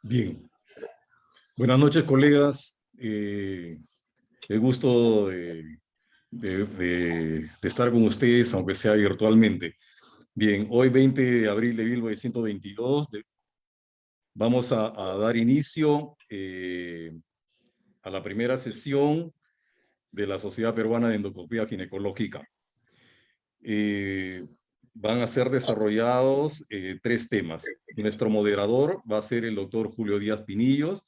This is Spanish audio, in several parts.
Bien, buenas noches, colegas. El gusto de estar con ustedes, aunque sea virtualmente. Bien, hoy 20 de abril de 1922 vamos a dar inicio a la primera sesión de la Sociedad Peruana de Endoscopía Ginecológica. Van a ser desarrollados tres temas. Nuestro moderador va a ser el doctor Julio Díaz Pinillos,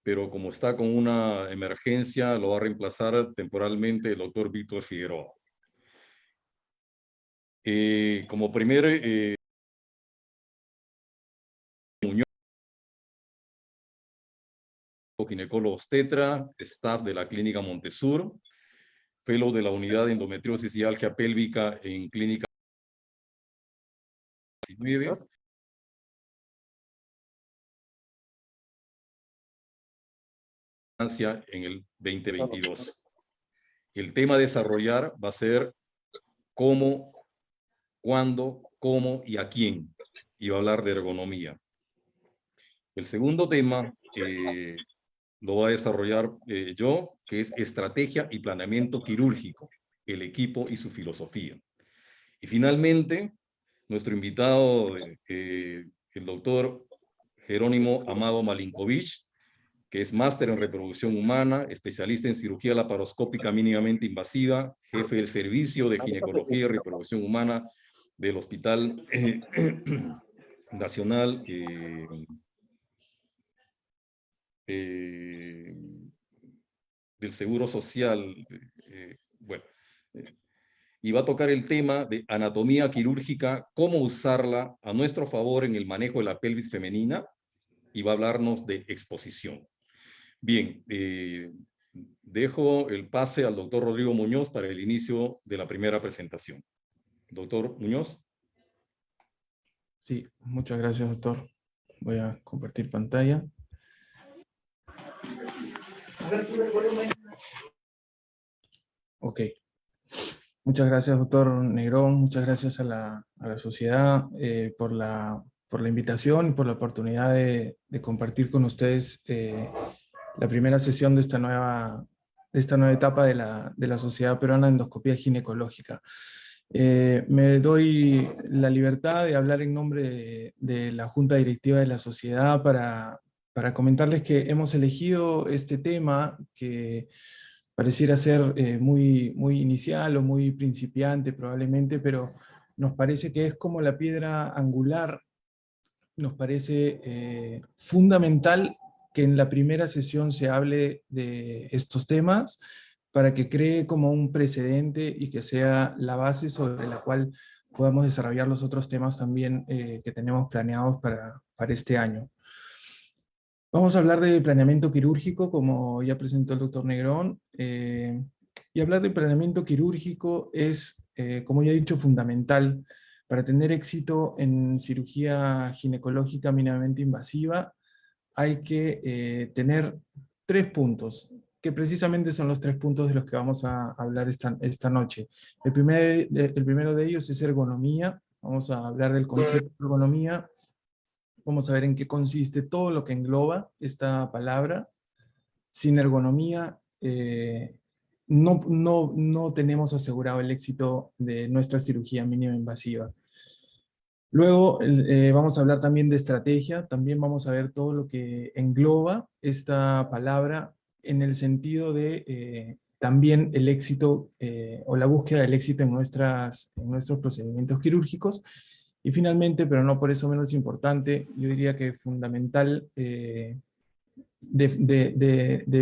pero como está con una emergencia, lo va a reemplazar temporalmente el doctor Víctor Figueroa. Como primer Muñoz, ginecólogo obstetra, staff de la Clínica Montesur, fellow de la Unidad de Endometriosis y Algia Pélvica en Clínica 19, en el 2022. El tema a desarrollar va a ser cómo, cuándo, cómo y a quién. Y va a hablar de ergonomía. El segundo tema lo va a desarrollar yo, que es estrategia y planeamiento quirúrgico, el equipo y su filosofía. Y finalmente, nuestro invitado, el doctor Jerónimo Amado Malinkovich, que es máster en reproducción humana, especialista en cirugía laparoscópica mínimamente invasiva, jefe del servicio de ginecología y reproducción humana del Hospital Nacional del Seguro Social. Bueno, y va a tocar el tema de anatomía quirúrgica, cómo usarla a nuestro favor en el manejo de la pelvis femenina, y va a hablarnos de exposición. Bien, dejo el pase al doctor Rodrigo Muñoz para el inicio de la primera presentación. Doctor Muñoz. Sí, muchas gracias, doctor. Voy a compartir pantalla. Ok. Muchas gracias, doctor Negrón. Muchas gracias a la sociedad por la invitación y por la oportunidad de compartir con ustedes la primera sesión de esta nueva etapa de la Sociedad Peruana de Endoscopía Ginecológica. Me doy la libertad de hablar en nombre de la Junta Directiva de la Sociedad para comentarles que hemos elegido este tema que pareciera ser muy inicial o muy principiante probablemente, pero nos parece que es como la piedra angular, nos parece fundamental que en la primera sesión se hable de estos temas para que cree como un precedente y que sea la base sobre la cual podamos desarrollar los otros temas también que tenemos planeados para este año. Vamos a hablar de planeamiento quirúrgico, como ya presentó el doctor Negrón, y hablar de planeamiento quirúrgico es, como ya he dicho, fundamental para tener éxito en cirugía ginecológica mínimamente invasiva. Hay que tener 3 puntos, que precisamente son los 3 puntos de los que vamos a hablar esta noche. El primero de ellos es ergonomía. Vamos a hablar del concepto de ergonomía. Vamos a ver en qué consiste todo lo que engloba esta palabra. Sin ergonomía no tenemos asegurado el éxito de nuestra cirugía mínima invasiva. Luego vamos a hablar también de estrategia. También vamos a ver todo lo que engloba esta palabra en el sentido de también el éxito o la búsqueda del éxito en nuestros procedimientos quirúrgicos. Y finalmente, pero no por eso menos importante, yo diría que fundamental, de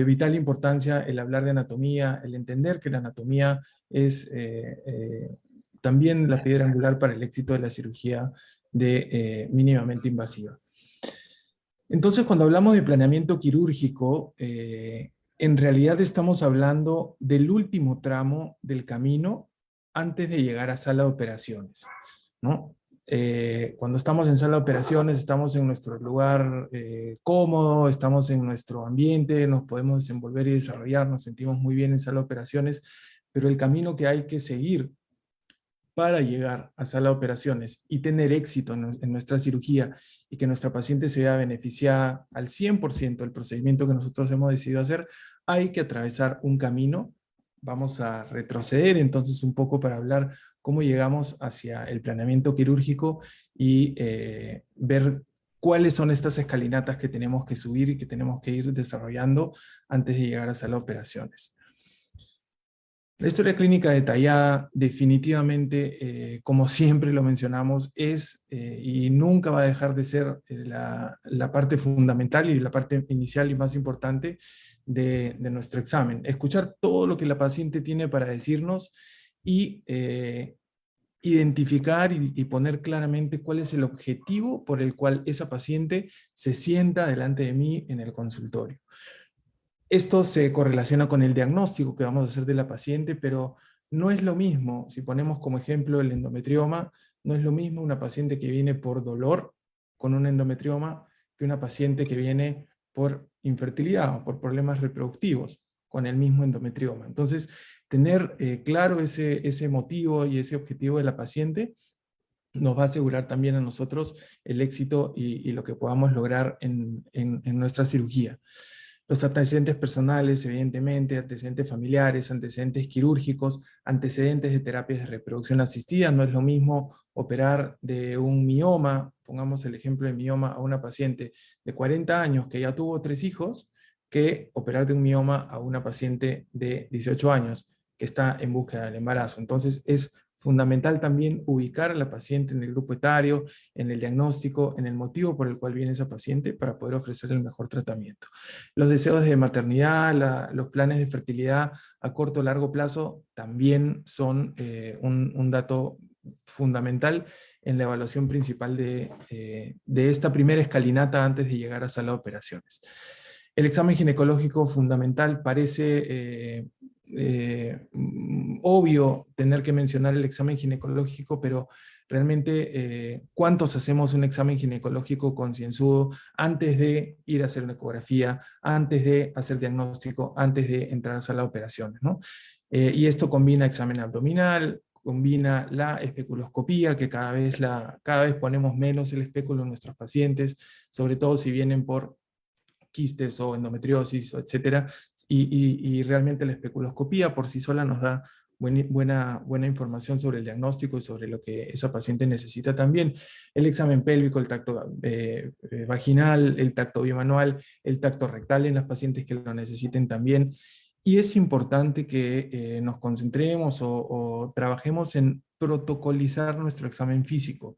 vital importancia el hablar de anatomía, el entender que la anatomía es también la piedra angular para el éxito de la cirugía mínimamente invasiva. Entonces, cuando hablamos de planeamiento quirúrgico, en realidad estamos hablando del último tramo del camino antes de llegar a sala de operaciones, ¿no? Cuando estamos en sala de operaciones, estamos en nuestro lugar cómodo, estamos en nuestro ambiente, nos podemos desenvolver y desarrollar, nos sentimos muy bien en sala de operaciones, pero el camino que hay que seguir para llegar a sala de operaciones y tener éxito en nuestra cirugía y que nuestra paciente se vea beneficiada al 100% del procedimiento que nosotros hemos decidido hacer, hay que atravesar un camino. Vamos a retroceder entonces un poco para hablar cómo llegamos hacia el planeamiento quirúrgico y ver cuáles son estas escalinatas que tenemos que subir y que tenemos que ir desarrollando antes de llegar a sala de operaciones. La historia clínica detallada definitivamente, como siempre lo mencionamos, es y nunca va a dejar de ser la parte fundamental y la parte inicial y más importante de nuestro examen. Escuchar todo lo que la paciente tiene para decirnos y identificar y poner claramente cuál es el objetivo por el cual esa paciente se sienta delante de mí en el consultorio. Esto se correlaciona con el diagnóstico que vamos a hacer de la paciente, pero no es lo mismo, si ponemos como ejemplo el endometrioma, no es lo mismo una paciente que viene por dolor con un endometrioma que una paciente que viene por infertilidad o por problemas reproductivos con el mismo endometrioma. Entonces, tener claro ese motivo y ese objetivo de la paciente nos va a asegurar también a nosotros el éxito y lo que podamos lograr en nuestra cirugía. Los antecedentes personales, evidentemente, antecedentes familiares, antecedentes quirúrgicos, antecedentes de terapias de reproducción asistida. No es lo mismo operar de un mioma, pongamos el ejemplo de mioma, a una paciente de 40 años que ya tuvo 3 hijos, que operar de un mioma a una paciente de 18 años que está en búsqueda del embarazo. Entonces es fundamental también ubicar a la paciente en el grupo etario, en el diagnóstico, en el motivo por el cual viene esa paciente para poder ofrecer el mejor tratamiento. Los deseos de maternidad, los planes de fertilidad a corto o largo plazo también son un dato fundamental en la evaluación principal de esta primera escalinata antes de llegar a sala de operaciones. El examen ginecológico fundamental parece obvio tener que mencionar el examen ginecológico, pero realmente ¿cuántos hacemos un examen ginecológico concienzudo antes de ir a hacer una ecografía, antes de hacer diagnóstico, antes de entrar a sala de operaciones, ¿no? Y esto combina examen abdominal, combina la especuloscopía, que cada vez ponemos menos el espéculo en nuestros pacientes, sobre todo si vienen por quistes o endometriosis, etcétera, y realmente la especuloscopía por sí sola nos da buena información sobre el diagnóstico y sobre lo que esa paciente necesita también. El examen pélvico, el tacto vaginal, el tacto bimanual, el tacto rectal en las pacientes que lo necesiten también. Y es importante que nos concentremos o trabajemos en protocolizar nuestro examen físico.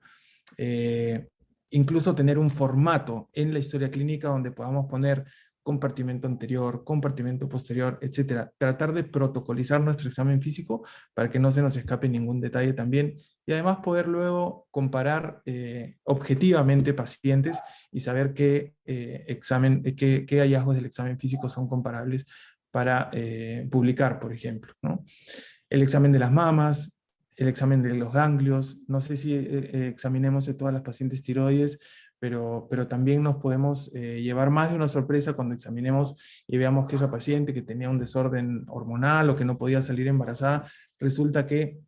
Incluso tener un formato en la historia clínica donde podamos poner compartimento anterior, compartimento posterior, etcétera. Tratar de protocolizar nuestro examen físico para que no se nos escape ningún detalle también, y además poder luego comparar objetivamente pacientes y saber qué hallazgos del examen físico son comparables para publicar, por ejemplo, ¿no? El examen de las mamas, el examen de los ganglios, no sé si examinemos de todas las pacientes tiroides, pero también nos podemos llevar más de una sorpresa cuando examinemos y veamos que esa paciente que tenía un desorden hormonal o que no podía salir embarazada, resulta que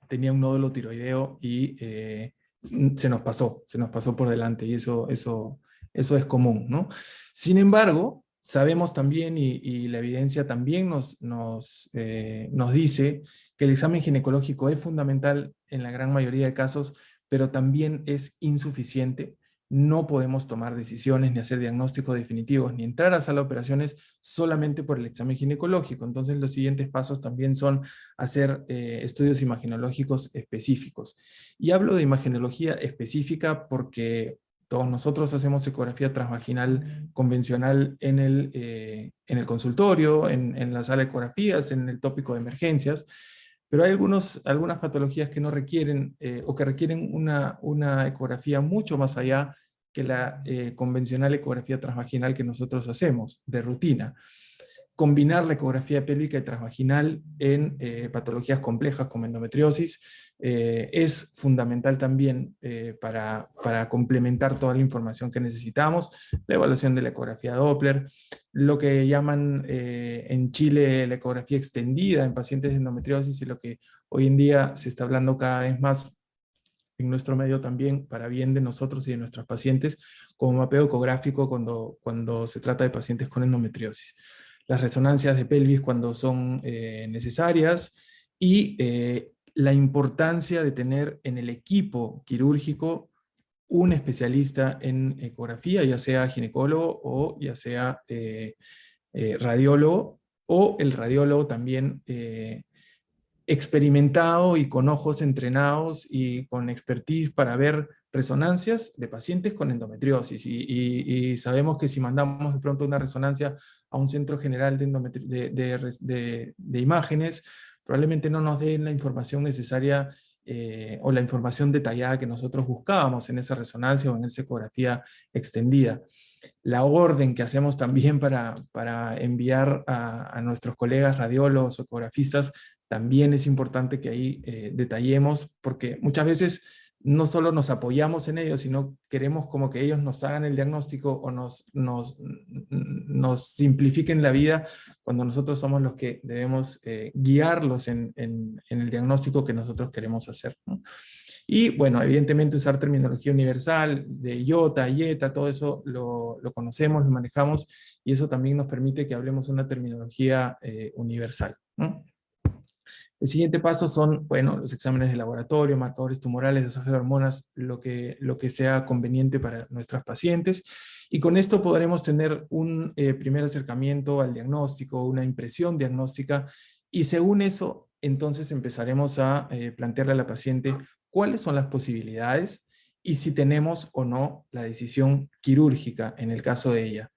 tenía un nódulo tiroideo y se nos pasó por delante, y eso es común, ¿no? Sin embargo, sabemos también, y la evidencia también nos dice que el examen ginecológico es fundamental en la gran mayoría de casos, pero también es insuficiente. No podemos tomar decisiones, ni hacer diagnósticos definitivos, ni entrar a sala de operaciones solamente por el examen ginecológico. Entonces los siguientes pasos también son hacer estudios imagenológicos específicos. Y hablo de imagenología específica porque todos nosotros hacemos ecografía transvaginal convencional en el consultorio, en la sala de ecografías, en el tópico de emergencias, pero hay algunas patologías que no requieren o que requieren una ecografía mucho más allá que la convencional ecografía transvaginal que nosotros hacemos, de rutina. combinar la ecografía pélvica y transvaginal en patologías complejas como endometriosis es fundamental también para complementar toda la información que necesitamos. La evaluación de la ecografía Doppler, lo que llaman en Chile la ecografía extendida en pacientes de endometriosis, y lo que hoy en día se está hablando cada vez más en nuestro medio también, para bien de nosotros y de nuestros pacientes, como mapeo ecográfico cuando se trata de pacientes con endometriosis. Las resonancias de pelvis cuando son necesarias, y la importancia de tener en el equipo quirúrgico un especialista en ecografía, ya sea ginecólogo o ya sea radiólogo, o el radiólogo también experimentado y con ojos entrenados y con expertise para ver resonancias de pacientes con endometriosis. Y sabemos que si mandamos de pronto una resonancia a un centro general de imágenes, probablemente no nos den la información necesaria o la información detallada que nosotros buscábamos en esa resonancia o en esa ecografía extendida. La orden que hacemos también para enviar a nuestros colegas radiólogos o ecografistas también es importante que ahí detallemos, porque muchas veces no solo nos apoyamos en ellos, sino queremos como que ellos nos hagan el diagnóstico o nos simplifiquen la vida, cuando nosotros somos los que debemos guiarlos en el diagnóstico que nosotros queremos hacer, ¿no? Y bueno, evidentemente usar terminología universal, de iota, ieta, todo eso lo conocemos, lo manejamos, y eso también nos permite que hablemos una terminología universal, ¿no? El siguiente paso son, bueno, los exámenes de laboratorio, marcadores tumorales, desarrollo de hormonas, lo que sea conveniente para nuestras pacientes. Y con esto podremos tener un primer acercamiento al diagnóstico, una impresión diagnóstica, y según eso, entonces empezaremos a plantearle a la paciente cuáles son las posibilidades y si tenemos o no la decisión quirúrgica en el caso de ella.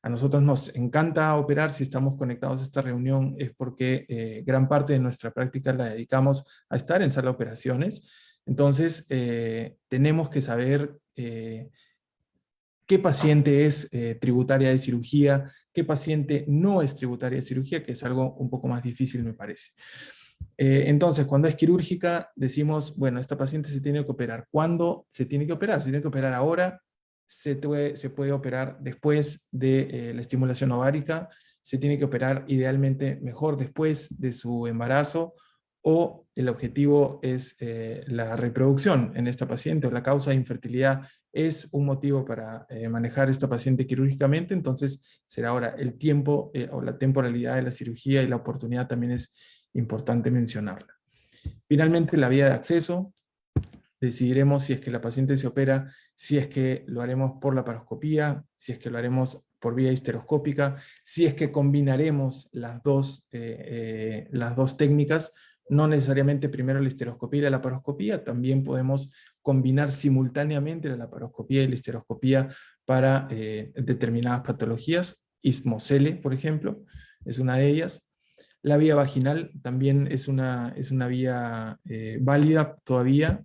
A nosotros nos encanta operar. Si estamos conectados a esta reunión es porque gran parte de nuestra práctica la dedicamos a estar en sala de operaciones. Entonces, tenemos que saber qué paciente es tributaria de cirugía, qué paciente no es tributaria de cirugía, que es algo un poco más difícil, me parece. Entonces, cuando es quirúrgica, decimos, bueno, esta paciente se tiene que operar. ¿Cuándo se tiene que operar? Se tiene que operar ahora, se puede operar después de la estimulación ovárica, se tiene que operar idealmente mejor después de su embarazo, o el objetivo es la reproducción en esta paciente, o la causa de infertilidad es un motivo para manejar esta paciente quirúrgicamente. Entonces será ahora el tiempo o la temporalidad de la cirugía, y la oportunidad también es importante mencionarla. Finalmente, la vía de acceso. Decidiremos si es que la paciente se opera, si es que lo haremos por laparoscopía, si es que lo haremos por vía histeroscópica, si es que combinaremos las dos técnicas, no necesariamente primero la histeroscopía y la laparoscopía, también podemos combinar simultáneamente la laparoscopía y la histeroscopía para determinadas patologías. Istmo-Celle, por ejemplo, es una de ellas. La vía vaginal también es una vía válida todavía.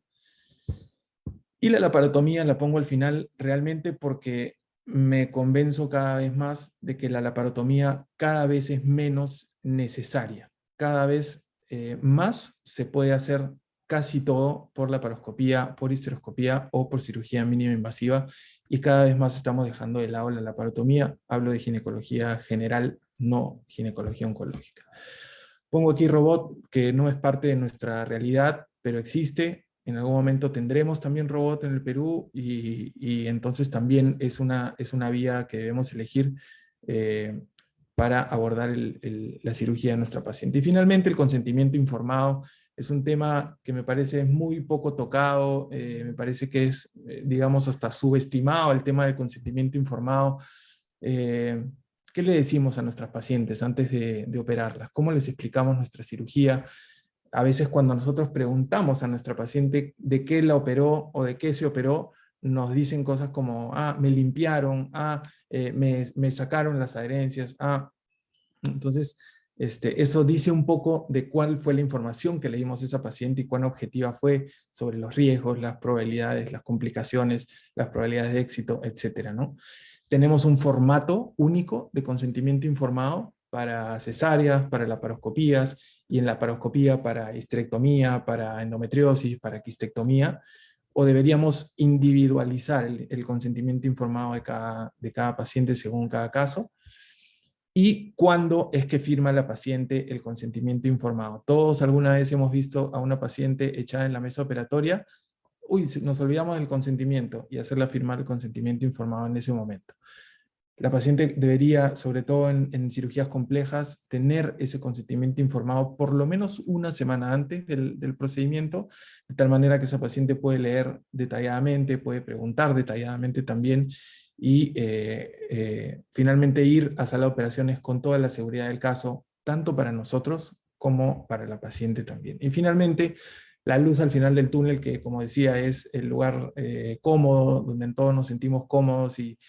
Y la laparotomía la pongo al final realmente porque me convenzo cada vez más de que la laparotomía cada vez es menos necesaria. Cada vez más se puede hacer casi todo por laparoscopía, por histeroscopía o por cirugía mínima invasiva, y cada vez más estamos dejando de lado la laparotomía. Hablo de ginecología general, no ginecología oncológica. Pongo aquí robot, que no es parte de nuestra realidad, pero existe. En algún momento tendremos también robot en el Perú, y entonces también es una vía que debemos elegir para abordar la cirugía de nuestra paciente. Y finalmente, el consentimiento informado es un tema que me parece muy poco tocado, me parece que es, digamos, hasta subestimado el tema del consentimiento informado. ¿Qué le decimos a nuestras pacientes antes de operarlas? ¿Cómo les explicamos nuestra cirugía? A veces cuando nosotros preguntamos a nuestra paciente de qué la operó o de qué se operó, nos dicen cosas como, me limpiaron, me sacaron las adherencias, Entonces, eso dice un poco de cuál fue la información que le dimos a esa paciente y cuán objetiva fue sobre los riesgos, las probabilidades, las complicaciones, las probabilidades de éxito, etcétera, ¿no? Tenemos un formato único de consentimiento informado para cesáreas, para laparoscopías, y en laparoscopía para histerectomía, para endometriosis, para quistectomía, o deberíamos individualizar el consentimiento informado de cada paciente según cada caso. ¿Y cuándo es que firma la paciente el consentimiento informado? Todos alguna vez hemos visto a una paciente echada en la mesa operatoria, uy, nos olvidamos del consentimiento, y hacerla firmar el consentimiento informado en ese momento. La paciente debería, sobre todo en cirugías complejas, tener ese consentimiento informado por lo menos una semana antes del procedimiento, de tal manera que esa paciente puede leer detalladamente, puede preguntar detalladamente también, y finalmente ir a sala de operaciones con toda la seguridad del caso, tanto para nosotros como para la paciente también. Y finalmente, la luz al final del túnel, que como decía es el lugar cómodo, donde todos nos sentimos cómodos y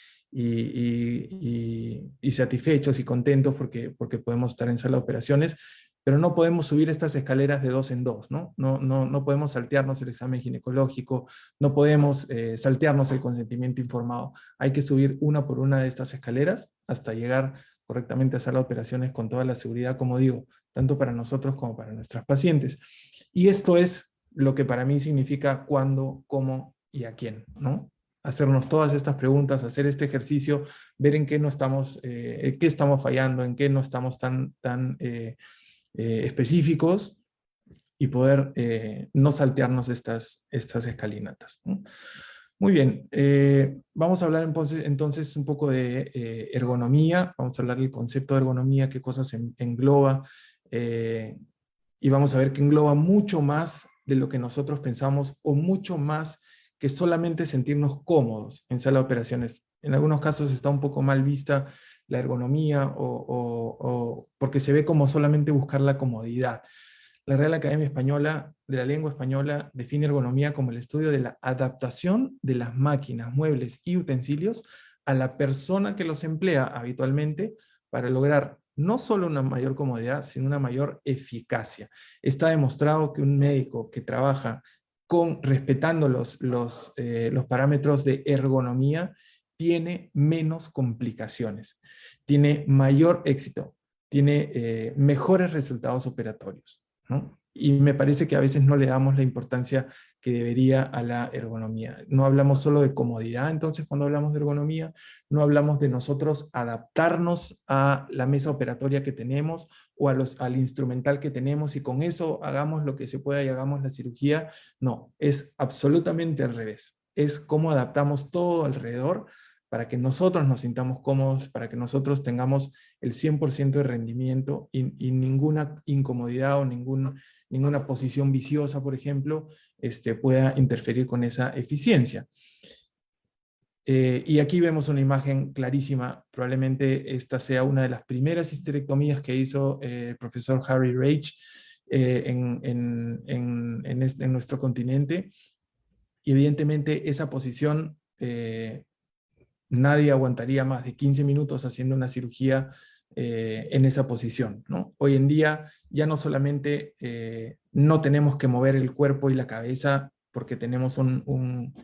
satisfechos y contentos porque podemos estar en sala de operaciones, pero no podemos subir estas escaleras de 2 en 2, ¿no? No podemos saltearnos el examen ginecológico, no podemos saltearnos el consentimiento informado. Hay que subir una por una de estas escaleras hasta llegar correctamente a sala de operaciones con toda la seguridad, como digo, tanto para nosotros como para nuestras pacientes. Y esto es lo que para mí significa cuándo, cómo y a quién, ¿no? Hacernos todas estas preguntas, hacer este ejercicio, ver en qué no estamos, qué estamos fallando, en qué no estamos tan específicos, y poder no saltearnos estas escalinatas, ¿no? Muy bien, vamos a hablar entonces un poco de ergonomía, vamos a hablar del concepto de ergonomía, qué cosas engloba, y vamos a ver que engloba mucho más de lo que nosotros pensamos, o mucho más que solamente sentirnos cómodos en sala de operaciones. En algunos casos está un poco mal vista la ergonomía, o porque se ve como solamente buscar la comodidad. La Real Academia Española de la Lengua Española define ergonomía como el estudio de la adaptación de las máquinas, muebles y utensilios a la persona que los emplea habitualmente para lograr no solo una mayor comodidad, sino una mayor eficacia. Está demostrado que un médico que trabaja respetando los parámetros de ergonomía tiene menos complicaciones, tiene mayor éxito, tiene mejores resultados operatorios, ¿no? Y me parece que a veces no le damos la importancia que debería a la ergonomía. No hablamos solo de comodidad, entonces cuando hablamos de ergonomía, no hablamos de nosotros adaptarnos a la mesa operatoria que tenemos, o al instrumental que tenemos, y con eso hagamos lo que se pueda y hagamos la cirugía. No, es absolutamente al revés. Es cómo adaptamos todo alrededor para que nosotros nos sintamos cómodos, para que nosotros tengamos el 100% de rendimiento y ninguna incomodidad o ninguna posición viciosa, por ejemplo, pueda interferir con esa eficiencia. Y aquí vemos una imagen clarísima. Probablemente esta sea una de las primeras histerectomías que hizo el profesor Harry Reich en nuestro continente. Y evidentemente esa posición, nadie aguantaría más de 15 minutos haciendo una cirugía en esa posición, ¿no? Hoy en día ya no solamente no tenemos que mover el cuerpo y la cabeza porque tenemos un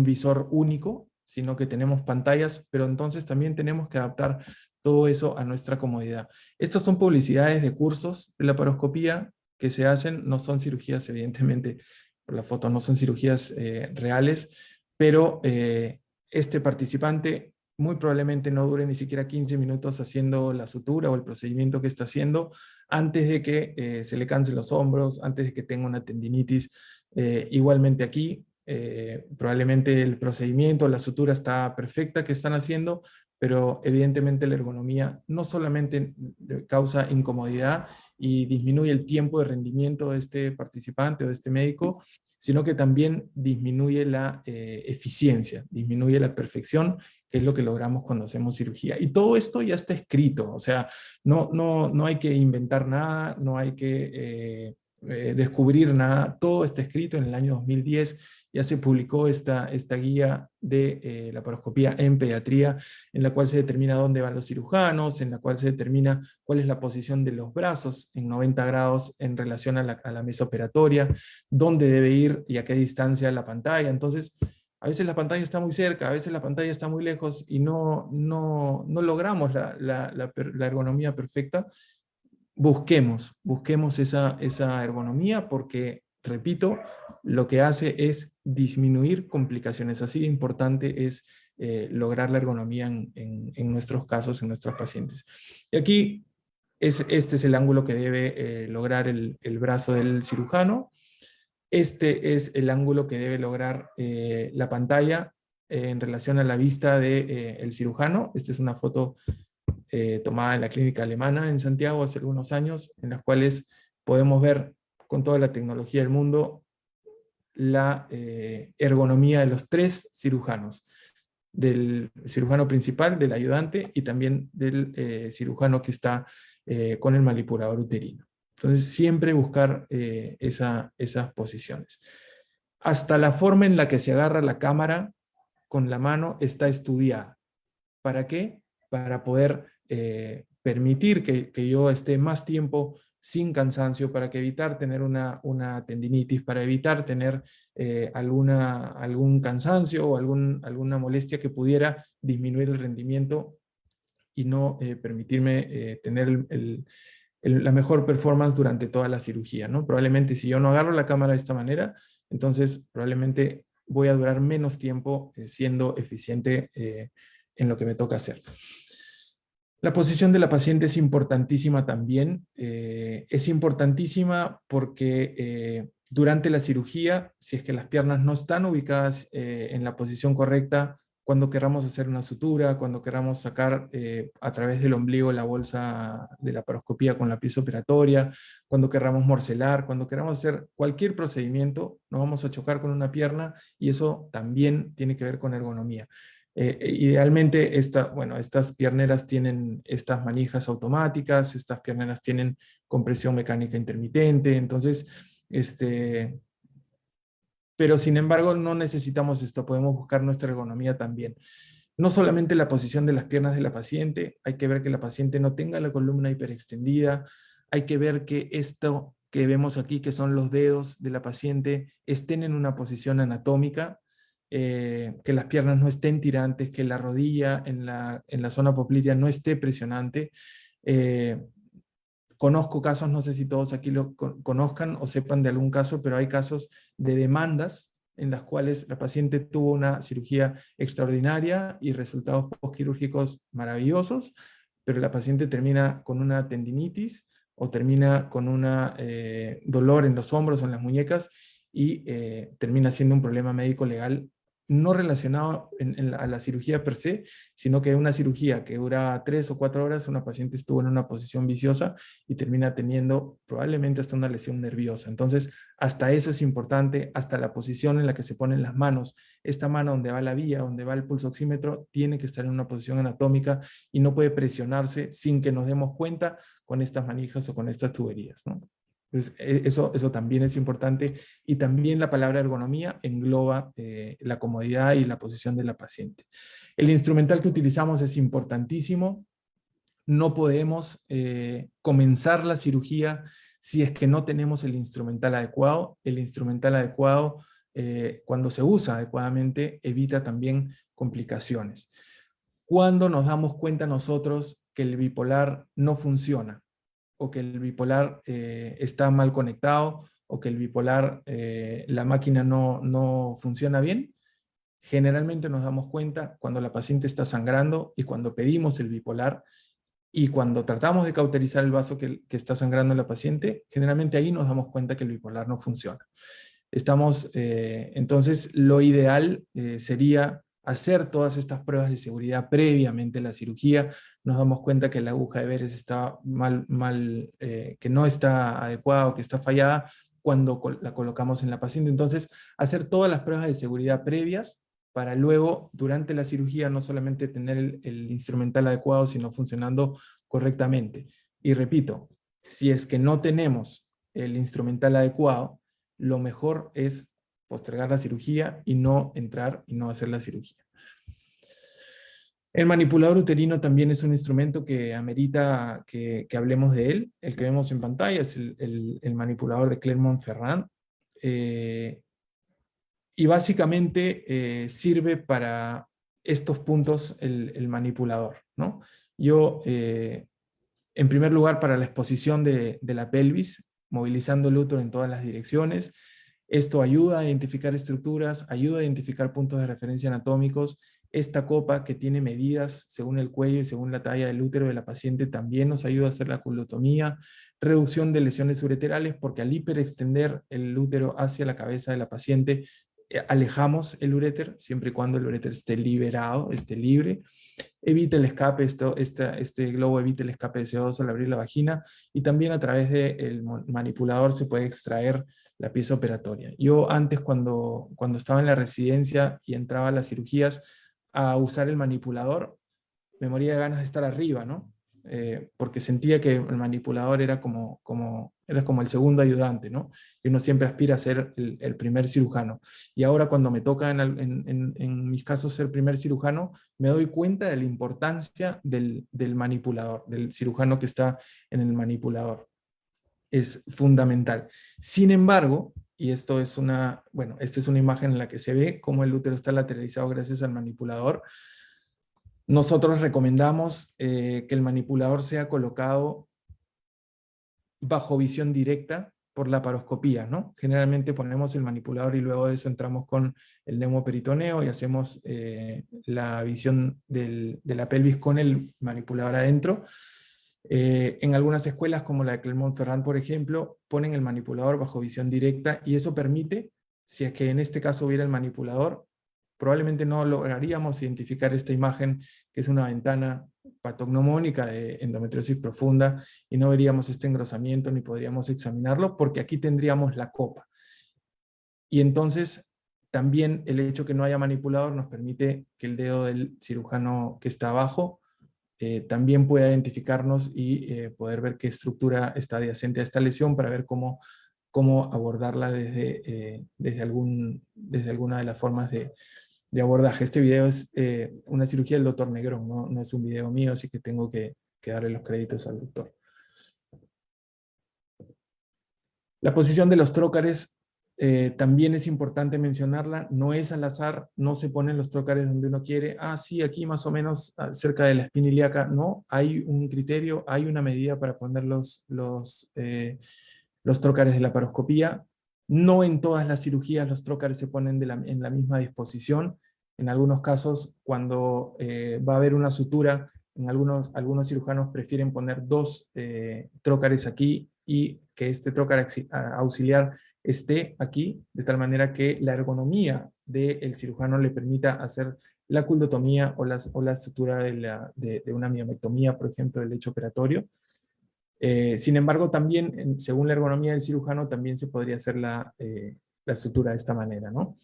visor único, sino que tenemos pantallas, pero entonces también tenemos que adaptar todo eso a nuestra comodidad. Estas son publicidades de cursos de laparoscopía que se hacen, no son cirugías, evidentemente, por la foto, no son cirugías reales, pero este participante muy probablemente no dure ni siquiera 15 minutos haciendo la sutura o el procedimiento que está haciendo, antes de que se le cansen los hombros, antes de que tenga una tendinitis. Igualmente aquí, probablemente el procedimiento, la sutura está perfecta que están haciendo, pero evidentemente la ergonomía no solamente causa incomodidad y disminuye el tiempo de rendimiento de este participante o de este médico, sino que también disminuye la eficiencia, disminuye la perfección, que es lo que logramos cuando hacemos cirugía. Y todo esto ya está escrito, o sea, no hay que inventar nada, no hay que descubrir nada, todo está escrito. En el año 2010 ya se publicó esta guía de laparoscopía en pediatría, en la cual se determina dónde van los cirujanos, en la cual se determina cuál es la posición de los brazos en 90 grados en relación a la mesa operatoria, dónde debe ir y a qué distancia la pantalla. Entonces, A veces la pantalla está muy cerca, a veces la pantalla está muy lejos y no logramos la ergonomía perfecta. Busquemos esa ergonomía porque, repito, lo que hace es disminuir complicaciones. Así de importante es lograr la ergonomía en nuestros casos, en nuestros pacientes. Y aquí, este es el ángulo que debe lograr el brazo del cirujano. Este es el ángulo que debe lograr la pantalla en relación a la vista del cirujano. Esta es una foto tomada en la clínica alemana en Santiago hace algunos años, en las cuales podemos ver con toda la tecnología del mundo la ergonomía de los 3 cirujanos, del cirujano principal, del ayudante y también del cirujano que está con el manipulador uterino. Entonces siempre buscar esas posiciones. Hasta la forma en la que se agarra la cámara con la mano está estudiada. ¿Para qué? Para poder permitir que yo esté más tiempo sin cansancio, para que evitar tener una tendinitis, para evitar tener algún cansancio o alguna molestia que pudiera disminuir el rendimiento y no permitirme tener la mejor performance durante toda la cirugía, ¿no? Probablemente si yo no agarro la cámara de esta manera, entonces probablemente voy a durar menos tiempo siendo eficiente en lo que me toca hacer. La posición de la paciente es importantísima también. Es importantísima porque durante la cirugía, si es que las piernas no están ubicadas en la posición correcta, cuando queramos hacer una sutura, cuando queramos sacar a través del ombligo la bolsa de la laparoscopía con la pieza operatoria, cuando queramos morcelar, cuando queramos hacer cualquier procedimiento, nos vamos a chocar con una pierna y eso también tiene que ver con ergonomía. Idealmente, estas pierneras tienen estas manijas automáticas, estas pierneras tienen compresión mecánica intermitente, entonces, pero sin embargo no necesitamos esto, podemos buscar nuestra ergonomía también. No solamente la posición de las piernas de la paciente, hay que ver que la paciente no tenga la columna hiperextendida, hay que ver que esto que vemos aquí, que son los dedos de la paciente, estén en una posición anatómica, que las piernas no estén tirantes, que la rodilla en la zona poplitea no esté presionante. Conozco casos, no sé si todos aquí lo conozcan o sepan de algún caso, pero hay casos de demandas en las cuales la paciente tuvo una cirugía extraordinaria y resultados postquirúrgicos maravillosos, pero la paciente termina con una tendinitis o termina con un dolor en los hombros o en las muñecas y termina siendo un problema médico legal no relacionado a la cirugía per se, sino que una cirugía que dura 3 o 4 horas, una paciente estuvo en una posición viciosa y termina teniendo probablemente hasta una lesión nerviosa. Entonces, hasta eso es importante, hasta la posición en la que se ponen las manos. Esta mano donde va la vía, donde va el pulsoxímetro, tiene que estar en una posición anatómica y no puede presionarse sin que nos demos cuenta con estas manijas o con estas tuberías, ¿no? Entonces, eso también es importante y también la palabra ergonomía engloba la comodidad y la posición de la paciente. El instrumental que utilizamos es importantísimo. No podemos comenzar la cirugía si es que no tenemos el instrumental adecuado. El instrumental adecuado, cuando se usa adecuadamente, evita también complicaciones. ¿Cuándo nos damos cuenta nosotros que el bipolar no funciona? O que el bipolar está mal conectado, o que el bipolar, la máquina no funciona bien. Generalmente nos damos cuenta cuando la paciente está sangrando y cuando pedimos el bipolar y cuando tratamos de cauterizar el vaso que está sangrando en la paciente, generalmente ahí nos damos cuenta que el bipolar no funciona. Entonces, lo ideal sería hacer todas estas pruebas de seguridad previamente a la cirugía. Nos damos cuenta que la aguja de Veress está que no está adecuada o que está fallada cuando la colocamos en la paciente. Entonces, hacer todas las pruebas de seguridad previas para luego, durante la cirugía, no solamente tener el instrumental adecuado, sino funcionando correctamente. Y repito, si es que no tenemos el instrumental adecuado, lo mejor es postergar la cirugía y no entrar y no hacer la cirugía. El manipulador uterino también es un instrumento que amerita que hablemos de él. El que vemos en pantalla es el manipulador de Clermont-Ferrand. Y básicamente sirve para estos puntos el manipulador, ¿no? Yo, en primer lugar, para la exposición de la pelvis, movilizando el útero en todas las direcciones. Esto ayuda a identificar estructuras, ayuda a identificar puntos de referencia anatómicos. Esta copa, que tiene medidas según el cuello y según la talla del útero de la paciente, también nos ayuda a hacer la culotomía. Reducción de lesiones ureterales, porque al hiperextender el útero hacia la cabeza de la paciente, alejamos el uréter, siempre y cuando el uréter esté liberado, esté libre. Evita el escape, este globo evita el escape de CO2 al abrir la vagina, y también a través del manipulador se puede extraer la pieza operatoria. Yo antes, cuando estaba en la residencia y entraba a las cirugías a usar el manipulador, me moría de ganas de estar arriba, ¿no? Porque sentía que el manipulador era como el segundo ayudante, ¿no? Y uno siempre aspira a ser el primer cirujano. Y ahora, cuando me toca en mis casos ser primer cirujano, me doy cuenta de la importancia del manipulador, del cirujano que está en el manipulador. Es fundamental. Sin embargo, y esto es esta es una imagen en la que se ve cómo el útero está lateralizado gracias al manipulador. Nosotros recomendamos que el manipulador sea colocado bajo visión directa por la laparoscopía, ¿no? Generalmente ponemos el manipulador y luego de eso entramos con el neumoperitoneo y hacemos la visión de la pelvis con el manipulador adentro. En algunas escuelas, como la de Clermont-Ferrand, por ejemplo, ponen el manipulador bajo visión directa, y eso permite, si es que en este caso hubiera el manipulador, probablemente no lograríamos identificar esta imagen, que es una ventana patognomónica de endometriosis profunda, y no veríamos este engrosamiento ni podríamos examinarlo, porque aquí tendríamos la copa. Y entonces también el hecho que no haya manipulador nos permite que el dedo del cirujano que está abajo también pueda identificarnos y poder ver qué estructura está adyacente a esta lesión, para ver cómo abordarla desde alguna de las formas de abordaje. Este video es una cirugía del doctor Negrón, no es un video mío, así que tengo que darle los créditos al doctor. La posición de los trócares también es importante mencionarla, no es al azar, no se ponen los trócares donde uno quiere, sí, aquí más o menos cerca de la espina ilíaca, no, hay un criterio, hay una medida para poner los trócares de la laparoscopía. No en todas las cirugías los trócares se ponen en la misma disposición. En algunos casos, cuando va a haber una sutura, algunos cirujanos prefieren poner 2 trócares aquí, y que este trócar auxiliar esté aquí, de tal manera que la ergonomía del cirujano le permita hacer la culdotomía o la sutura de una miomectomía, por ejemplo, del lecho operatorio. Sin embargo, también, según la ergonomía del cirujano, también se podría hacer la sutura de esta manera, ¿no?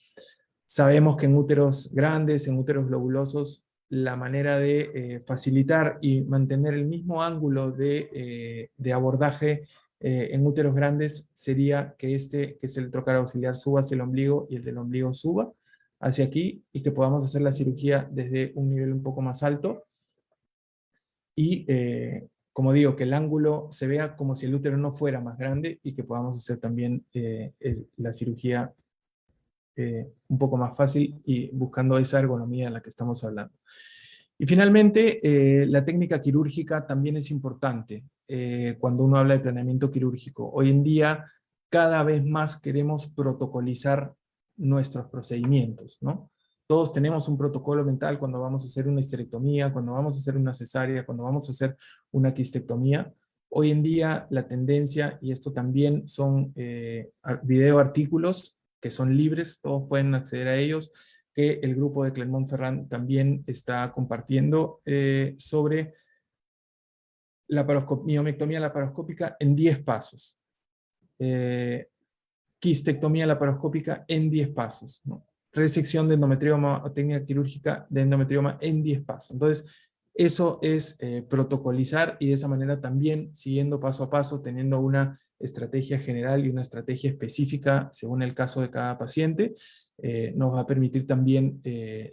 Sabemos que en úteros grandes, en úteros globulosos, la manera de facilitar y mantener el mismo ángulo de abordaje en úteros grandes sería que que es el trócar auxiliar, suba hacia el ombligo, y el del ombligo suba hacia aquí, y que podamos hacer la cirugía desde un nivel un poco más alto. Y como digo, que el ángulo se vea como si el útero no fuera más grande, y que podamos hacer también la cirugía un poco más fácil, y buscando esa ergonomía de la que estamos hablando. Y finalmente, la técnica quirúrgica también es importante cuando uno habla de planeamiento quirúrgico. Hoy en día, cada vez más queremos protocolizar nuestros procedimientos, ¿no? Todos tenemos un protocolo mental cuando vamos a hacer una histerectomía, cuando vamos a hacer una cesárea, cuando vamos a hacer una quistectomía. Hoy en día la tendencia, y esto también son video artículos que son libres, todos pueden acceder a ellos, que el grupo de Clermont-Ferrand también está compartiendo sobre la miomectomía laparoscópica en 10 pasos. Quistectomía laparoscópica en 10 pasos, ¿no? Resección de endometrioma o técnica quirúrgica de endometrioma en 10 pasos. Entonces, eso es protocolizar, y de esa manera también, siguiendo paso a paso, teniendo una estrategia general y una estrategia específica según el caso de cada paciente, nos va a permitir también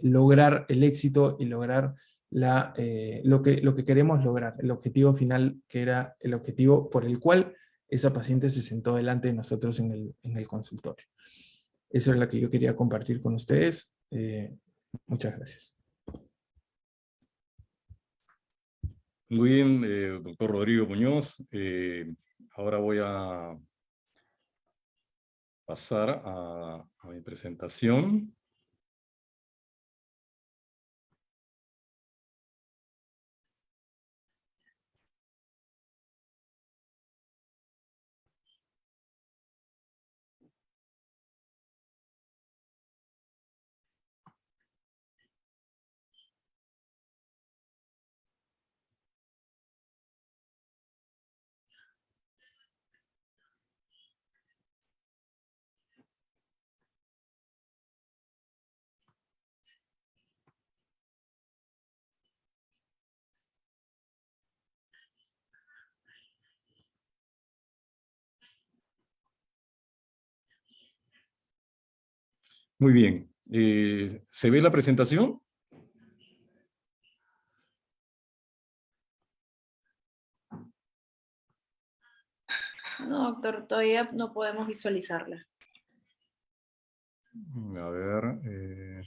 lograr el éxito y lograr lo que queremos lograr, el objetivo final, que era el objetivo por el cual esa paciente se sentó delante de nosotros en el consultorio. Eso es la que yo quería compartir con ustedes. Muchas gracias. Muy bien, doctor Rodrigo Muñoz. Ahora voy a pasar a mi presentación. Muy bien. ¿Se ve la presentación? No, doctor, todavía no podemos visualizarla. A ver.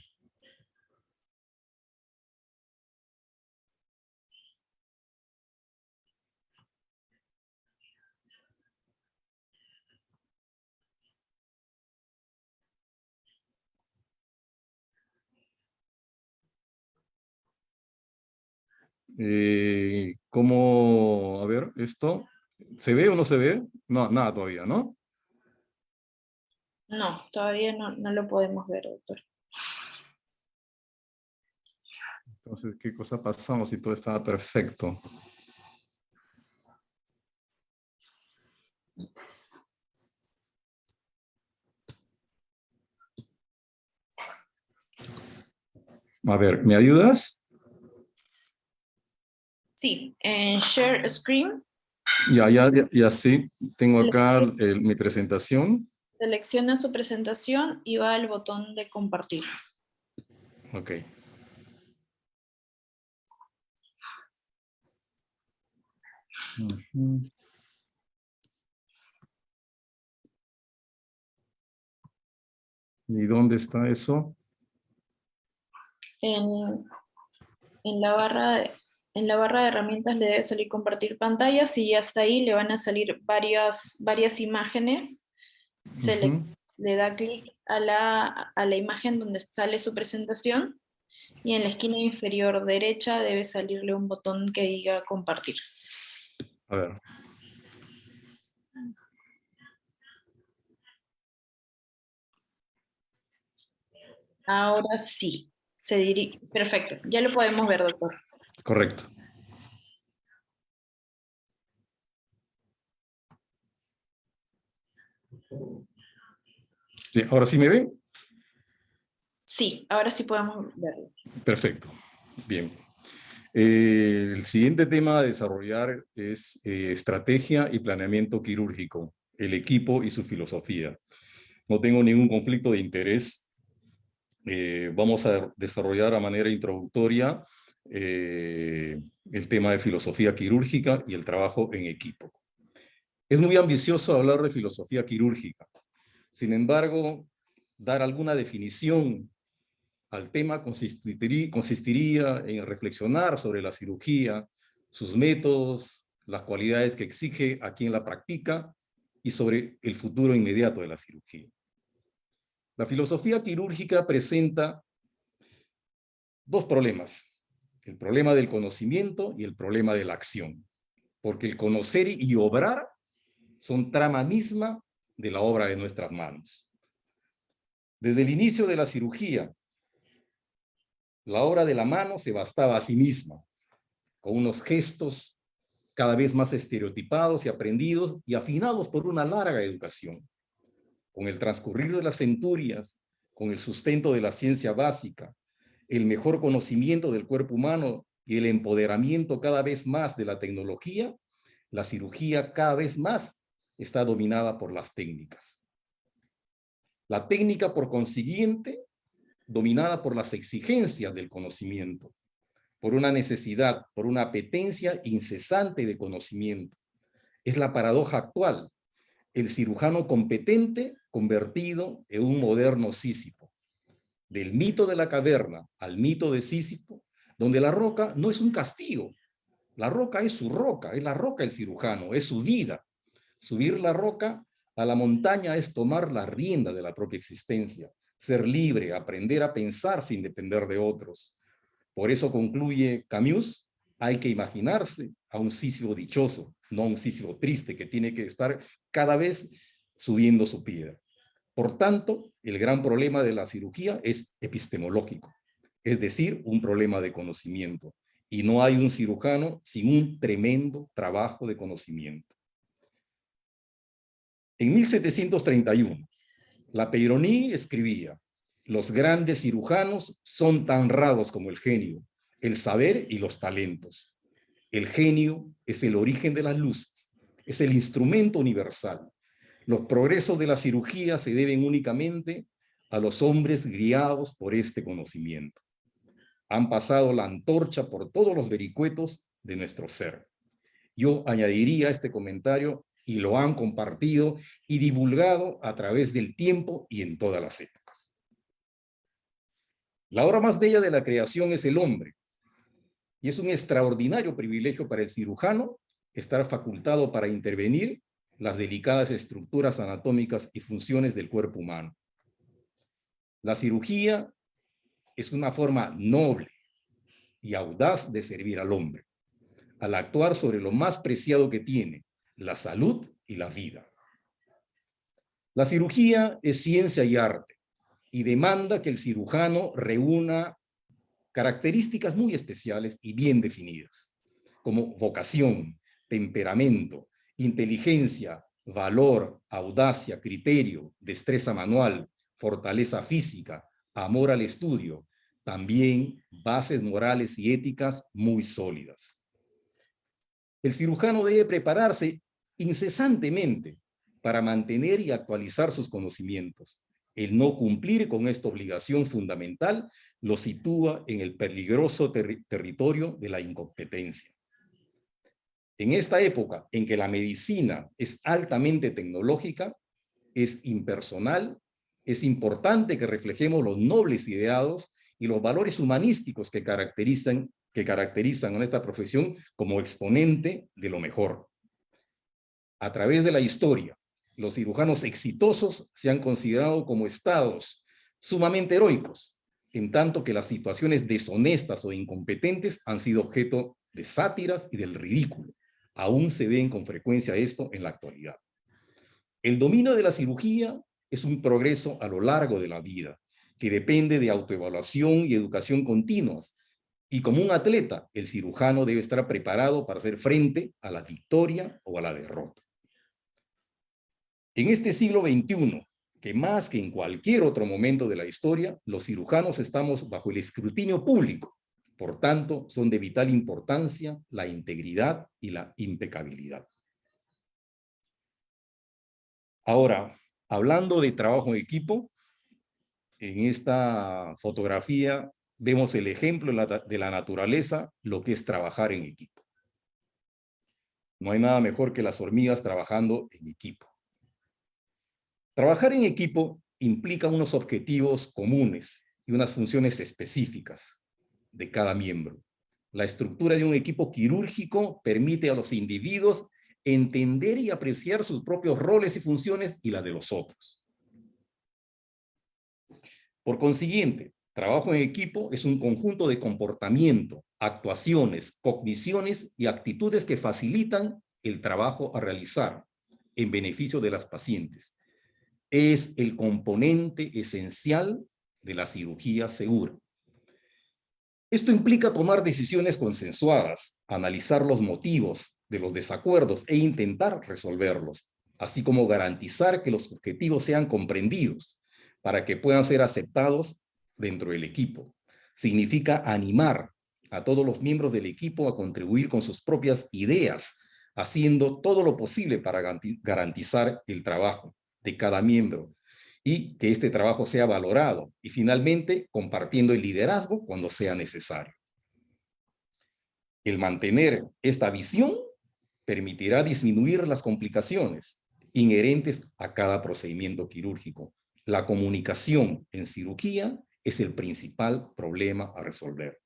¿Cómo? A ver, esto. ¿Se ve o no se ve? No, nada todavía, ¿no? No, todavía no lo podemos ver, doctor. Entonces, ¿qué cosa pasamos si todo estaba perfecto? A ver, ¿me ayudas? Sí, en Share Screen, Ya sí. Tengo acá mi presentación. selecciona su presentación y va al botón de compartir. Ok. Ujú. ¿Y dónde está eso? En la barra de herramientas le debe salir compartir pantallas y hasta ahí le van a salir varias imágenes. Ujú. Le da clic a la imagen donde sale su presentación y en la esquina inferior derecha debe salirle un botón que diga compartir. A ver. Ahora sí, perfecto, ya lo podemos ver, doctor. Correcto. Sí, ¿ahora sí me ven? Sí, ahora sí podemos verlo. Perfecto. Bien. El siguiente tema a desarrollar es estrategia y planeamiento quirúrgico, el equipo y su filosofía. No tengo ningún conflicto de interés. Vamos a desarrollar a manera introductoria el tema de filosofía quirúrgica y el trabajo en equipo. Es muy ambicioso hablar de filosofía quirúrgica. Sin embargo, dar alguna definición al tema consistiría en reflexionar sobre la cirugía, sus métodos, las cualidades que exige a quien la practica y sobre el futuro inmediato de la cirugía. La filosofía quirúrgica presenta dos problemas: el problema del conocimiento y el problema de la acción, porque el conocer y obrar son trama misma de la obra de nuestras manos. Desde el inicio de la cirugía, la obra de la mano se bastaba a sí misma, con unos gestos cada vez más estereotipados y aprendidos y afinados por una larga educación. Con el transcurrir de las centurias, con el sustento de la ciencia básica, el mejor conocimiento del cuerpo humano y el empoderamiento cada vez más de la tecnología, la cirugía cada vez más está dominada por las técnicas. La técnica, por consiguiente, dominada por las exigencias del conocimiento, por una necesidad, por una apetencia incesante de conocimiento. Es la paradoja actual. el cirujano competente convertido en un moderno Sísifo. Del mito de la caverna al mito de Sísifo, donde la roca no es un castigo. La roca es su roca, es la roca el cirujano, es su vida. Subir la roca a la montaña es tomar la rienda de la propia existencia, ser libre, aprender a pensar sin depender de otros. Por eso concluye Camus, hay que imaginarse a un Sísifo dichoso, no a un Sísifo triste que tiene que estar cada vez subiendo su piedra. Por tanto, el gran problema de la cirugía es epistemológico, es decir, un problema de conocimiento. Y no hay un cirujano sin un tremendo trabajo de conocimiento. En 1731, la Peyronie escribía: los grandes cirujanos son tan raros como el genio, el saber y los talentos. El genio es el origen de las luces, es el instrumento universal. Los progresos de la cirugía se deben únicamente a los hombres guiados por este conocimiento. Han pasado la antorcha por todos los vericuetos de nuestro ser. Yo añadiría este comentario: y lo han compartido y divulgado a través del tiempo y en todas las épocas. La obra más bella de la creación es el hombre, y es un extraordinario privilegio para el cirujano estar facultado para intervenir las delicadas estructuras anatómicas y funciones del cuerpo humano. La cirugía es una forma noble y audaz de servir al hombre, al actuar sobre lo más preciado que tiene, la salud y la vida. La cirugía es ciencia y arte y demanda que el cirujano reúna características muy especiales y bien definidas, como vocación, temperamento, inteligencia, valor, audacia, criterio, destreza manual, fortaleza física, amor al estudio, también bases morales y éticas muy sólidas. El cirujano debe prepararse incesantemente para mantener y actualizar sus conocimientos. El no cumplir con esta obligación fundamental lo sitúa en el peligroso territorio de la incompetencia. En esta época en que la medicina es altamente tecnológica, es impersonal, es importante que reflejemos los nobles ideados y los valores humanísticos que caracterizan a esta profesión como exponente de lo mejor. A través de la historia, los cirujanos exitosos se han considerado como estados sumamente heroicos, en tanto que las situaciones deshonestas o incompetentes han sido objeto de sátiras y del ridículo. Aún se ven con frecuencia esto en la actualidad. El dominio de la cirugía es un progreso a lo largo de la vida, que depende de autoevaluación y educación continuas. Y como un atleta, el cirujano debe estar preparado para hacer frente a la victoria o a la derrota. En este siglo XXI, que más que en cualquier otro momento de la historia, los cirujanos estamos bajo el escrutinio público. Por tanto, son de vital importancia la integridad y la impecabilidad. Ahora, hablando de trabajo en equipo, en esta fotografía vemos el ejemplo de la naturaleza, lo que es trabajar en equipo. No hay nada mejor que las hormigas trabajando en equipo. Trabajar en equipo implica unos objetivos comunes y unas funciones específicas de cada miembro. La estructura de un equipo quirúrgico permite a los individuos entender y apreciar sus propios roles y funciones y la de los otros. Por consiguiente, trabajo en equipo es un conjunto de comportamiento, actuaciones, cogniciones y actitudes que facilitan el trabajo a realizar en beneficio de las pacientes. Es el componente esencial de la cirugía segura. Esto implica tomar decisiones consensuadas, analizar los motivos de los desacuerdos e intentar resolverlos, así como garantizar que los objetivos sean comprendidos para que puedan ser aceptados dentro del equipo. Significa animar a todos los miembros del equipo a contribuir con sus propias ideas, haciendo todo lo posible para garantizar el trabajo de cada miembro y que este trabajo sea valorado, y finalmente compartiendo el liderazgo cuando sea necesario. El mantener esta visión permitirá disminuir las complicaciones inherentes a cada procedimiento quirúrgico. La comunicación en cirugía es el principal problema a resolver.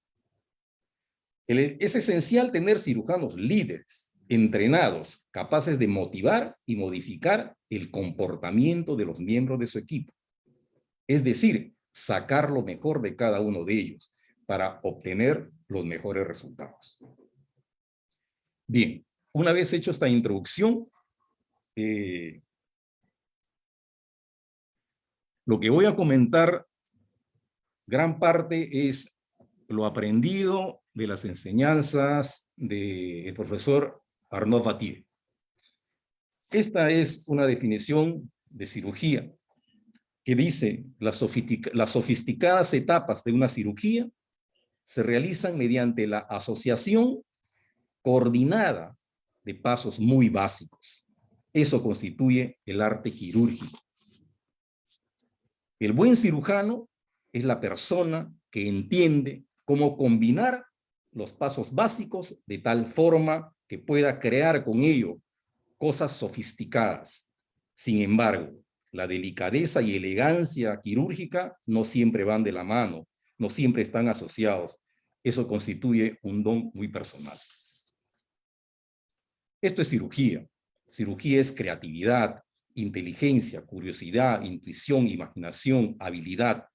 Es esencial tener cirujanos líderes, entrenados, capaces de motivar y modificar el comportamiento de los miembros de su equipo. Es decir, sacar lo mejor de cada uno de ellos para obtener los mejores resultados. Bien, una vez hecho esta introducción, lo que voy a comentar, gran parte es lo aprendido de las enseñanzas del profesor Arnaud Vathier. Esta es una definición de cirugía que dice: las sofisticadas etapas de una cirugía se realizan mediante la asociación coordinada de pasos muy básicos. Eso constituye el arte quirúrgico. El buen cirujano es la persona que entiende cómo combinar los pasos básicos de tal forma que pueda crear con ello cosas sofisticadas. Sin embargo, la delicadeza y elegancia quirúrgica no siempre van de la mano, no siempre están asociados. Eso constituye un don muy personal. Esto es cirugía. Cirugía es creatividad, inteligencia, curiosidad, intuición, imaginación, habilidad,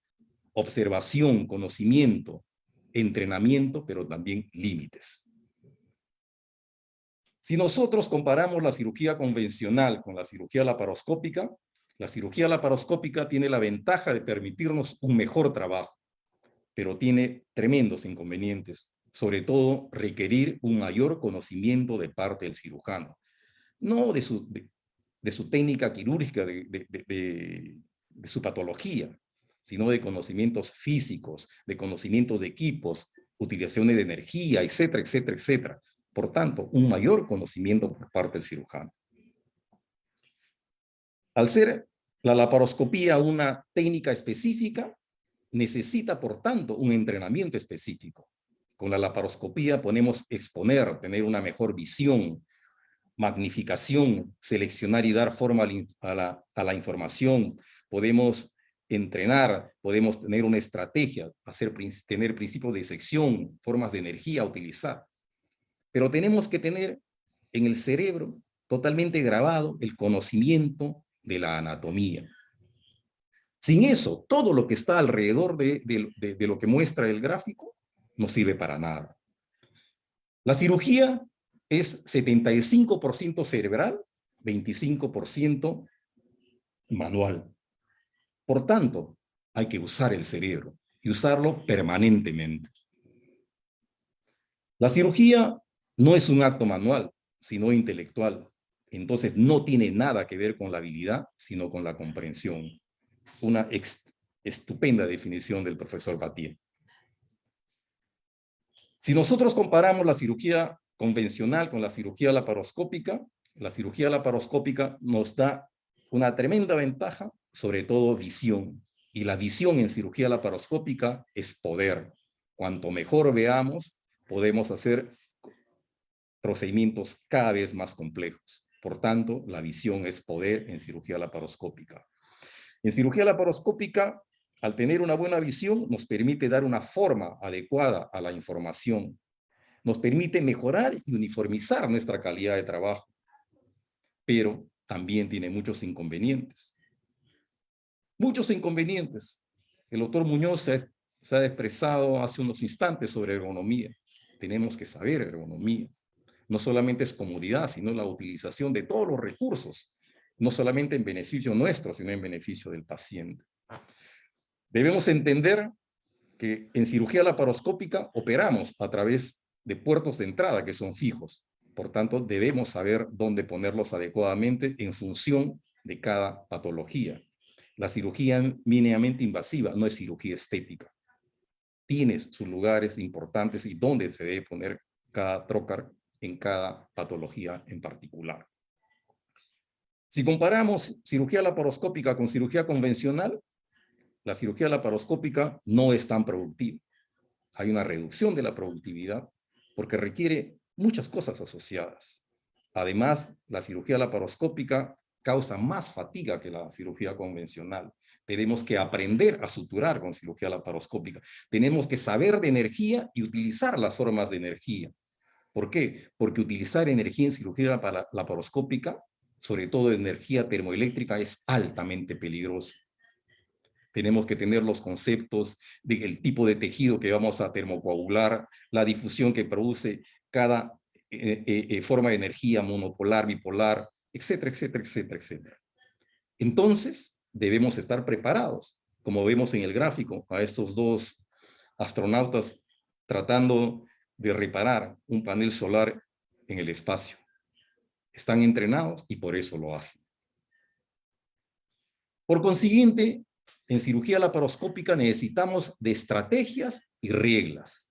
observación, conocimiento, entrenamiento, pero también límites. Si nosotros comparamos la cirugía convencional con la cirugía laparoscópica, la cirugía laparoscópica tiene la ventaja de permitirnos un mejor trabajo, pero tiene tremendos inconvenientes, sobre todo requerir un mayor conocimiento de parte del cirujano, no de su técnica quirúrgica, de su patología, sino de conocimientos físicos, de conocimientos de equipos, utilizaciones de energía, etcétera, etcétera, etcétera. Por tanto, un mayor conocimiento por parte del cirujano. Al ser la laparoscopía una técnica específica, necesita, por tanto, un entrenamiento específico. Con la laparoscopía podemos exponer, tener una mejor visión, magnificación, seleccionar y dar forma a la información. Podemos entrenar, podemos tener una estrategia, tener principios de sección, formas de energía a utilizar. Pero tenemos que tener en el cerebro totalmente grabado el conocimiento de la anatomía. Sin eso, todo lo que está alrededor de lo que muestra el gráfico no sirve para nada. La cirugía es 75% cerebral, 25% manual. Por tanto, hay que usar el cerebro y usarlo permanentemente. La cirugía no es un acto manual, sino intelectual. Entonces, no tiene nada que ver con la habilidad, sino con la comprensión. Una estupenda definición del profesor Vathier. Si nosotros comparamos la cirugía convencional con la cirugía laparoscópica nos da una tremenda ventaja, sobre todo visión. Y la visión en cirugía laparoscópica es poder. Cuanto mejor veamos, podemos hacer procedimientos cada vez más complejos. Por tanto, la visión es poder en cirugía laparoscópica. En cirugía laparoscópica, al tener una buena visión, nos permite dar una forma adecuada a la información. Nos permite mejorar y uniformizar nuestra calidad de trabajo. Pero también tiene muchos inconvenientes. Muchos inconvenientes. El doctor Muñoz se ha expresado hace unos instantes sobre ergonomía. Tenemos que saber ergonomía. No solamente es comodidad, sino la utilización de todos los recursos, no solamente en beneficio nuestro, sino en beneficio del paciente. Debemos entender que en cirugía laparoscópica operamos a través de puertos de entrada que son fijos. Por tanto, debemos saber dónde ponerlos adecuadamente en función de cada patología. La cirugía mínimamente invasiva no es cirugía estética. Tiene sus lugares importantes y dónde se debe poner cada trocar en cada patología en particular. Si comparamos cirugía laparoscópica con cirugía convencional, la cirugía laparoscópica no es tan productiva. Hay una reducción de la productividad porque requiere muchas cosas asociadas. Además, la cirugía laparoscópica causa más fatiga que la cirugía convencional. Tenemos que aprender a suturar con cirugía laparoscópica. Tenemos que saber de energía y utilizar las formas de energía. ¿Por qué? Porque utilizar energía en cirugía laparoscópica, sobre todo energía termoeléctrica, es altamente peligroso. Tenemos que tener los conceptos del tipo de tejido que vamos a termocoagular, la difusión que produce cada forma de energía monopolar, bipolar, etcétera, etcétera, etcétera, etcétera. Entonces, debemos estar preparados, como vemos en el gráfico, a estos dos astronautas tratando de reparar un panel solar en el espacio. Están entrenados y por eso lo hacen. Por consiguiente, en cirugía laparoscópica necesitamos de estrategias y reglas,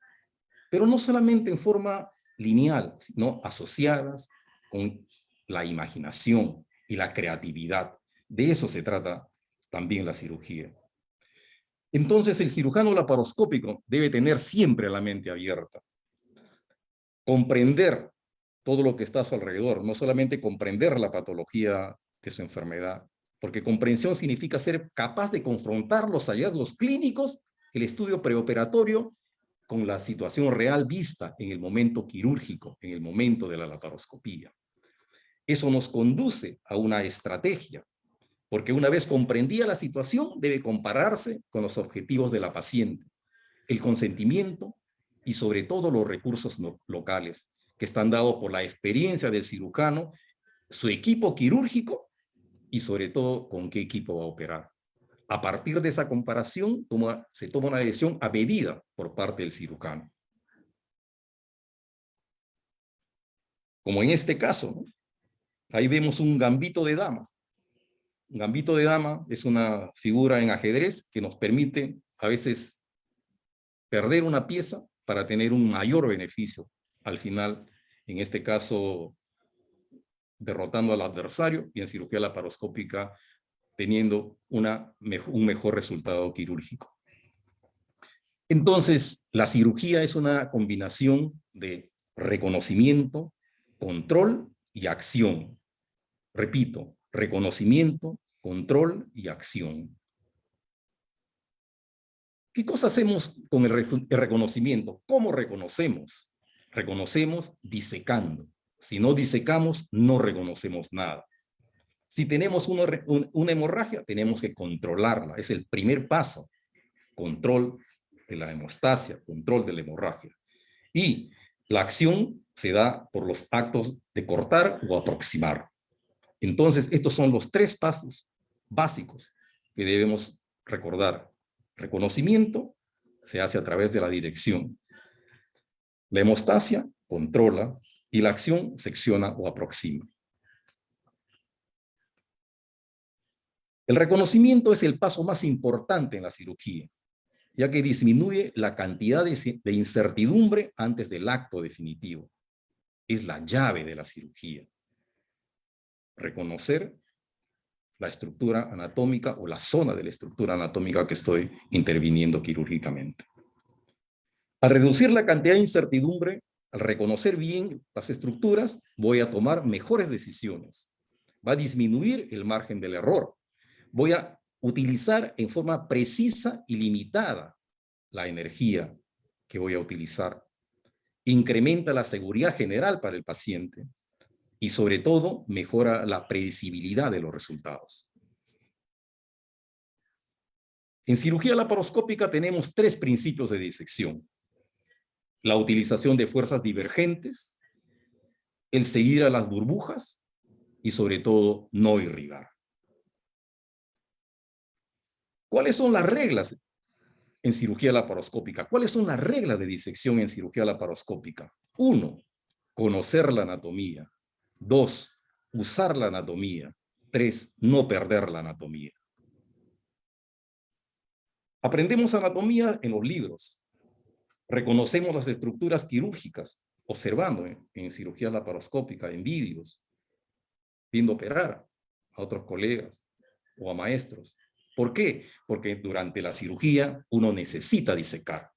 pero no solamente en forma lineal, sino asociadas con la imaginación y la creatividad. De eso se trata también la cirugía. Entonces, el cirujano laparoscópico debe tener siempre la mente abierta. Comprender todo lo que está a su alrededor, no solamente comprender la patología de su enfermedad, porque comprensión significa ser capaz de confrontar los hallazgos clínicos, el estudio preoperatorio, con la situación real vista en el momento quirúrgico, en el momento de la laparoscopía. Eso nos conduce a una estrategia, porque una vez comprendida la situación, debe compararse con los objetivos de la paciente, el consentimiento y sobre todo los recursos locales, que están dados por la experiencia del cirujano, su equipo quirúrgico y sobre todo con qué equipo va a operar. A partir de esa comparación se toma una decisión a medida por parte del cirujano. Como en este caso, ¿no? Ahí vemos un gambito de dama. Un gambito de dama es una figura en ajedrez que nos permite a veces perder una pieza para tener un mayor beneficio. Al final, en este caso, derrotando al adversario, y en cirugía laparoscópica teniendo un mejor resultado quirúrgico. Entonces, la cirugía es una combinación de reconocimiento, control y acción. Repito, reconocimiento, control y acción. ¿Qué cosa hacemos con el reconocimiento? ¿Cómo reconocemos? Reconocemos disecando. Si no disecamos, no reconocemos nada. Si tenemos una hemorragia, tenemos que controlarla. Es el primer paso. Control de la hemostasia, control de la hemorragia. Y la acción se da por los actos de cortar o aproximar. Entonces, estos son los tres pasos básicos que debemos recordar. Reconocimiento se hace a través de la dirección. La hemostasia controla y la acción secciona o aproxima. El reconocimiento es el paso más importante en la cirugía, ya que disminuye la cantidad de incertidumbre antes del acto definitivo. Es la llave de la cirugía. Reconocer la estructura anatómica o la zona de la estructura anatómica que estoy interviniendo quirúrgicamente. Al reducir la cantidad de incertidumbre, al reconocer bien las estructuras, voy a tomar mejores decisiones. Va a disminuir el margen del error. Voy a utilizar en forma precisa y limitada la energía que voy a utilizar. Incrementa la seguridad general para el paciente y sobre todo mejora la predecibilidad de los resultados. En cirugía laparoscópica tenemos tres principios de disección. La utilización de fuerzas divergentes, el seguir a las burbujas y sobre todo no irrigar. ¿Cuáles son las reglas en cirugía laparoscópica? ¿Cuáles son las reglas de disección en cirugía laparoscópica? 1. Conocer la anatomía. 2. Usar la anatomía. 3. No perder la anatomía. Aprendemos anatomía en los libros. Reconocemos las estructuras quirúrgicas, observando en cirugía laparoscópica, en vídeos, viendo operar a otros colegas o a maestros. ¿Por qué? Porque durante la cirugía uno necesita disecar.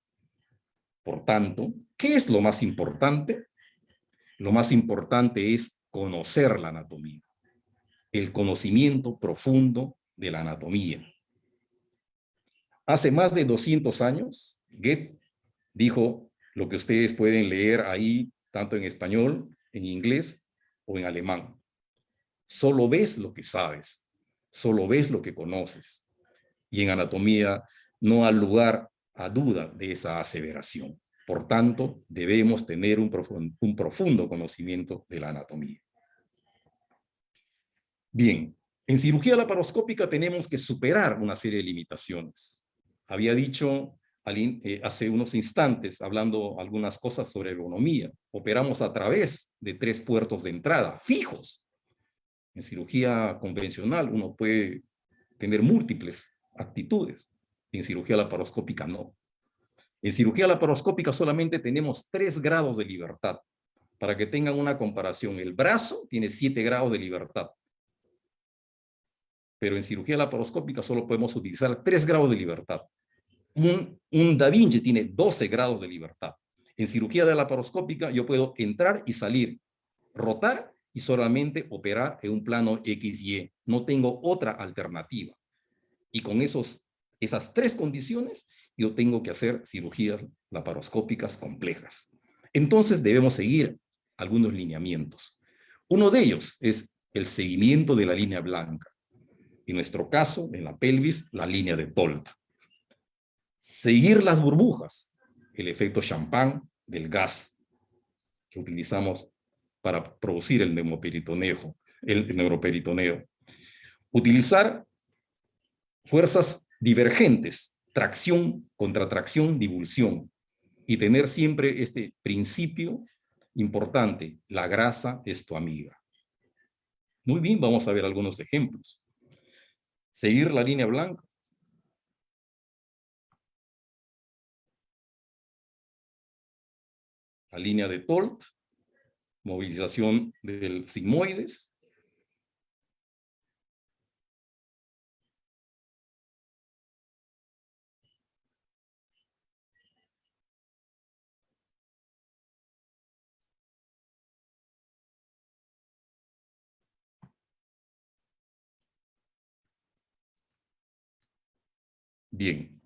Por tanto, ¿qué es lo más importante? Lo más importante es conocer la anatomía. el conocimiento profundo de la anatomía. Hace más de 200 años, Goethe dijo lo que ustedes pueden leer ahí, tanto en español, en inglés o en alemán. Solo ves lo que sabes, solo ves lo que conoces. Y en anatomía no hay lugar a duda de esa aseveración. Por tanto, debemos tener un profundo conocimiento de la anatomía. Bien, en cirugía laparoscópica tenemos que superar una serie de limitaciones. Había dicho hace unos instantes, hablando algunas cosas sobre ergonomía, operamos a través de 3 puertos de entrada fijos. En cirugía convencional uno puede tener múltiples actitudes. En cirugía laparoscópica no. En cirugía laparoscópica solamente tenemos 3 grados de libertad. Para que tengan una comparación, el brazo tiene 7 grados de libertad. Pero en cirugía laparoscópica solo podemos utilizar 3 grados de libertad. Un Da Vinci tiene 12 grados de libertad. En cirugía de laparoscópica yo puedo entrar y salir, rotar y solamente operar en un plano XY. No tengo otra alternativa. Y con esas 3 condiciones yo tengo que hacer cirugías laparoscópicas complejas. Entonces debemos seguir algunos lineamientos. Uno de ellos es el seguimiento de la línea blanca. En nuestro caso, en la pelvis, la línea de Tolt. Seguir las burbujas, el efecto champán del gas que utilizamos para producir el neuroperitoneo. Utilizar fuerzas divergentes, tracción, contratracción, divulsión, y tener siempre este principio importante: la grasa es tu amiga. Muy bien, vamos a ver algunos ejemplos. Seguir la línea blanca. La línea de Tolt, movilización del sigmoides. Bien.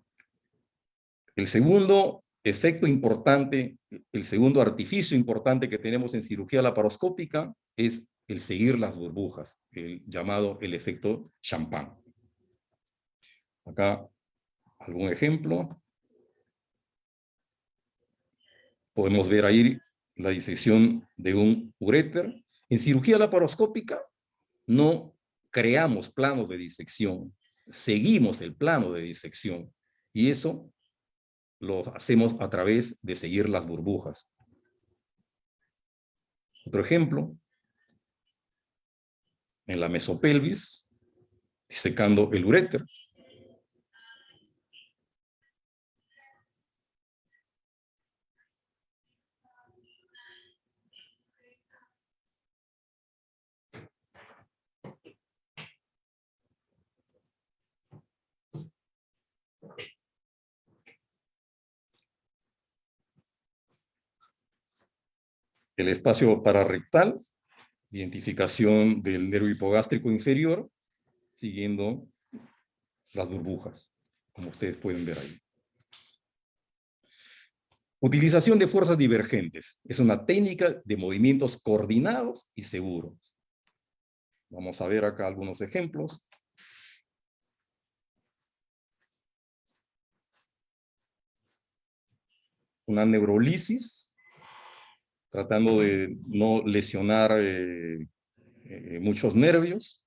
El segundo efecto importante, el segundo artificio importante que tenemos en cirugía laparoscópica es el seguir las burbujas, el llamado el efecto champán. Acá algún ejemplo. Podemos ver ahí la disección de un uréter. En cirugía laparoscópica no creamos planos de disección, seguimos el plano de disección, y eso lo hacemos a través de seguir las burbujas. Otro ejemplo, en la mesopelvis, disecando el uréter. El espacio pararrectal, identificación del nervio hipogástrico inferior, siguiendo las burbujas, como ustedes pueden ver ahí. Utilización de fuerzas divergentes. Es una técnica de movimientos coordinados y seguros. Vamos a ver acá algunos ejemplos. Una neurolisis, tratando de no lesionar muchos nervios.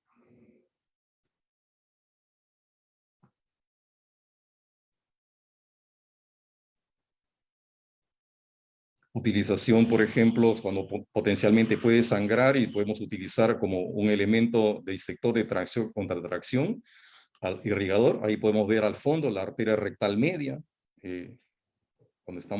Utilización, por ejemplo, cuando potencialmente puede sangrar y podemos utilizar como un elemento de disector de tracción contra tracción al irrigador. Ahí podemos ver al fondo la arteria rectal media, cuando estamos